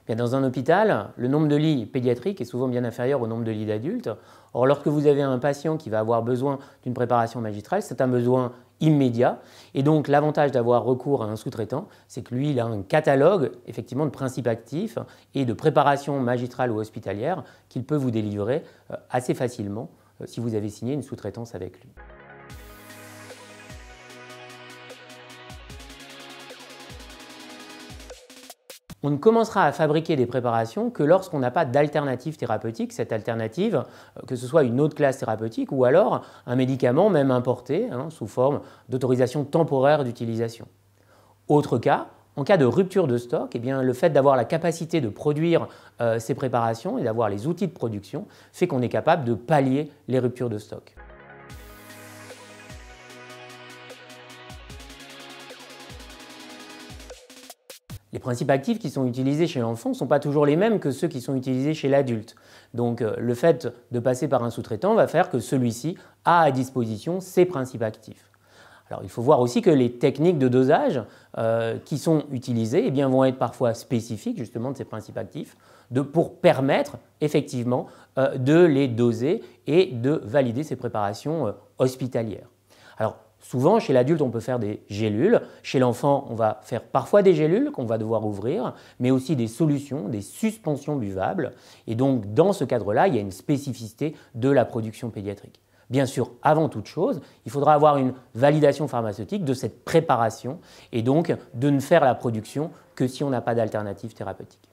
Bien, dans un hôpital, le nombre de lits pédiatriques est souvent bien inférieur au nombre de lits d'adultes. Or, lorsque vous avez un patient qui va avoir besoin d'une préparation magistrale, c'est un besoin immédiat. Et donc, l'avantage d'avoir recours à un sous-traitant, c'est que lui, il a un catalogue effectivement de principes actifs et de préparation magistrale ou hospitalière qu'il peut vous délivrer assez facilement si vous avez signé une sous-traitance avec lui. On ne commencera à fabriquer des préparations que lorsqu'on n'a pas d'alternative thérapeutique. Cette alternative, que ce soit une autre classe thérapeutique ou alors un médicament même importé sous forme d'autorisation temporaire d'utilisation. Autre cas, en cas de rupture de stock, eh bien, le fait d'avoir la capacité de produire ces préparations et d'avoir les outils de production fait qu'on est capable de pallier les ruptures de stock. Les principes actifs qui sont utilisés chez l'enfant ne sont pas toujours les mêmes que ceux qui sont utilisés chez l'adulte. Donc le fait de passer par un sous-traitant va faire que celui-ci a à disposition ces principes actifs. Alors il faut voir aussi que les techniques de dosage qui sont utilisées eh bien, vont être parfois spécifiques justement de ces principes actifs pour permettre effectivement de les doser et de valider ces préparations hospitalières. Alors, souvent, chez l'adulte, on peut faire des gélules. Chez l'enfant, on va faire parfois des gélules qu'on va devoir ouvrir, mais aussi des solutions, des suspensions buvables. Et donc, dans ce cadre-là, il y a une spécificité de la production pédiatrique. Bien sûr, avant toute chose, il faudra avoir une validation pharmaceutique de cette préparation et donc de ne faire la production que si on n'a pas d'alternative thérapeutique.